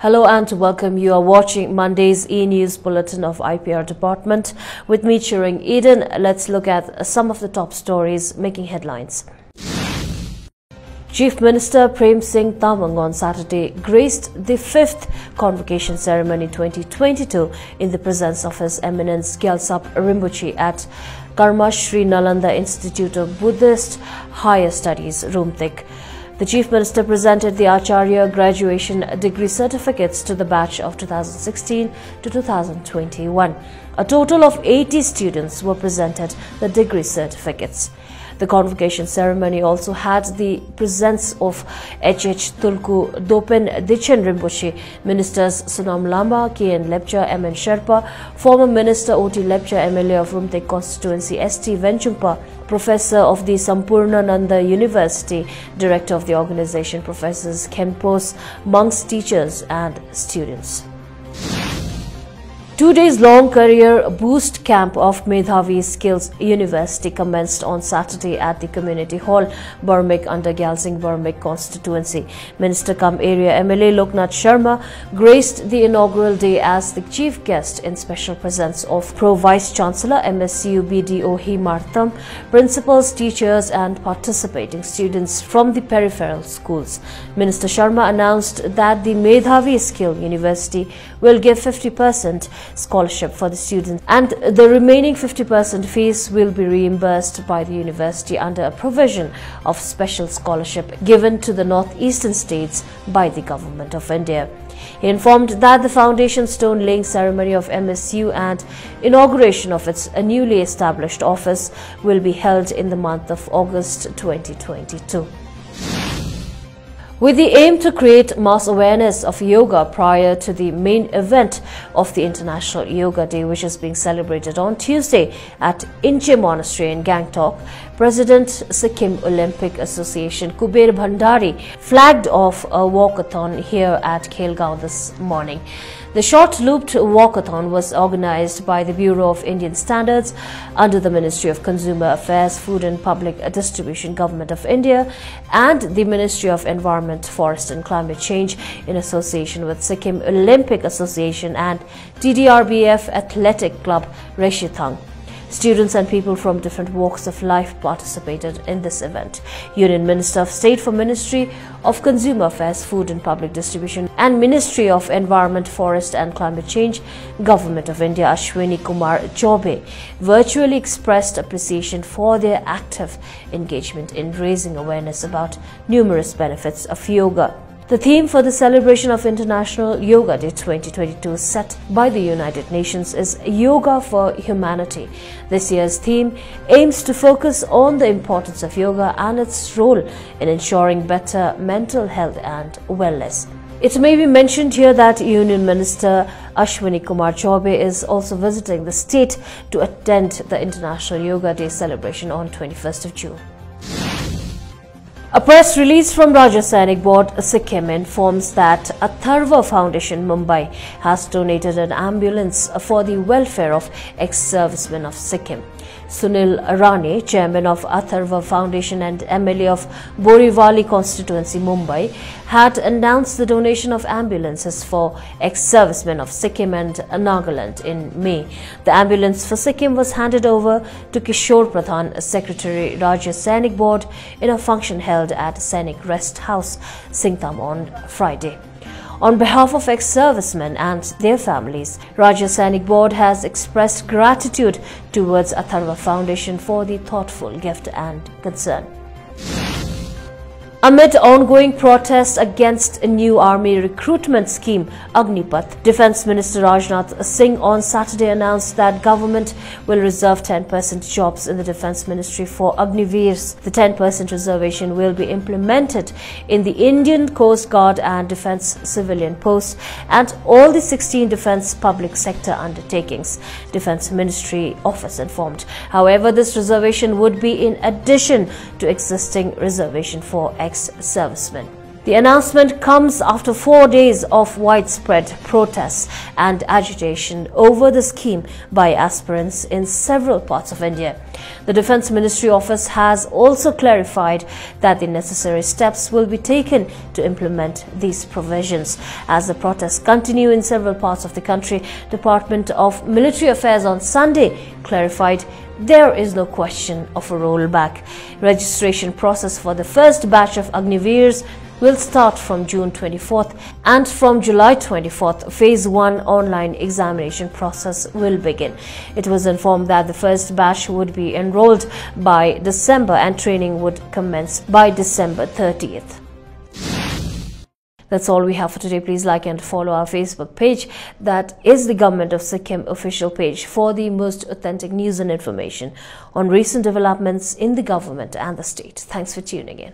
Hello and welcome. You are watching Monday's eNEWS bulletin of IPR department. With me, cheering Eden. Let's look at some of the top stories making headlines. Chief Minister Prem Singh Tawang on Saturday graced the 5th Convocation Ceremony 2022 in the presence of His Eminence Gyaltsab Rinpoche at Karma Shri Nalanda Institute of Buddhist Higher Studies, Rumtek. The Chief Minister presented the Acharya graduation degree certificates to the batch of 2016 to 2021. A total of 80 students were presented the degree certificates. The convocation ceremony also had the presence of H.H. Tulku Dopen Dichen Rinpoche, Ministers Sunam Lamba, K.N. Lepcha, M.N. Sherpa, former Minister O.T. Lepcha, MLA of Rumtek Constituency S.T. Venchumpa, Professor of the Sampurnananda University, Director of the organization, Professors Khenpos, monks, teachers and students. 2 days long career boost camp of Medhavi Skills University commenced on Saturday at the Community Hall, Barmek under Gyaltsing Barmek constituency. Minister cum area MLA Loknath Sharma graced the inaugural day as the chief guest in special presence of Pro Vice Chancellor MSCU BDO Himartham, principals, teachers and participating students from the peripheral schools. Minister Sharma announced that the Medhavi Skill University will give 50% scholarship for the students and the remaining 50% fees will be reimbursed by the university under a provision of special scholarship given to the northeastern states by the Government of India. He informed that the foundation stone laying ceremony of MSU and inauguration of its newly established office will be held in the month of August 2022. With the aim to create mass awareness of yoga prior to the main event of the International Yoga Day, which is being celebrated on Tuesday at Inche Monastery in Gangtok, President Sikkim Olympic Association Kuber Bhandari flagged off a walkathon here at Khelgaon this morning. The short-looped walkathon was organized by the Bureau of Indian Standards under the Ministry of Consumer Affairs, Food and Public Distribution, Government of India, and the Ministry of Environment, Forest and Climate Change in association with Sikkim Olympic Association and TDRBF Athletic Club Reshithang. Students and people from different walks of life participated in this event. Union Minister of State for Ministry of Consumer Affairs, Food and Public Distribution and Ministry of Environment, Forest and Climate Change, Government of India, Ashwini Kumar Chaube, virtually expressed appreciation for their active engagement in raising awareness about numerous benefits of yoga. The theme for the celebration of International Yoga Day 2022 set by the United Nations is Yoga for Humanity. This year's theme aims to focus on the importance of yoga and its role in ensuring better mental health and wellness. It may be mentioned here that Union Minister Ashwini Kumar Chaube is also visiting the state to attend the International Yoga Day celebration on 21st of June. A press release from Rajya Sainik Board Sikkim informs that Atharva Foundation Mumbai has donated an ambulance for the welfare of ex-servicemen of Sikkim. Sunil Rane, chairman of Atharva Foundation and MLA of Borivali constituency Mumbai, had announced the donation of ambulances for ex-servicemen of Sikkim and Nagaland in May. The ambulance for Sikkim was handed over to Kishore Pradhan, Secretary Rajya Sainik Board, in a function held at Sainik Rest House, Singtam on Friday. On behalf of ex-servicemen and their families, Rajya Sainik Board has expressed gratitude towards Atharva Foundation for the thoughtful gift and concern. Amid ongoing protests against a new army recruitment scheme, Agnipath, Defence Minister Rajnath Singh on Saturday announced that government will reserve 10% jobs in the Defence Ministry for Agniveers. The 10% reservation will be implemented in the Indian Coast Guard and Defence civilian posts and all the 16 defence public sector undertakings, Defence Ministry office informed. However, this reservation would be in addition to existing reservation for ex-servicemen. The announcement comes after 4 days of widespread protests and agitation over the scheme by aspirants in several parts of India. The Defence Ministry office has also clarified that the necessary steps will be taken to implement these provisions. As the protests continue in several parts of the country, Department of Military Affairs on Sunday clarified there is no question of a rollback. Registration process for the first batch of Agniveers will start from June 24th, and from July 24th, Phase 1 online examination process will begin. It was informed that the first batch would be enrolled by December and training would commence by December 30th. That's all we have for today. Please like and follow our Facebook page. That is the Government of Sikkim official page for the most authentic news and information on recent developments in the government and the state. Thanks for tuning in.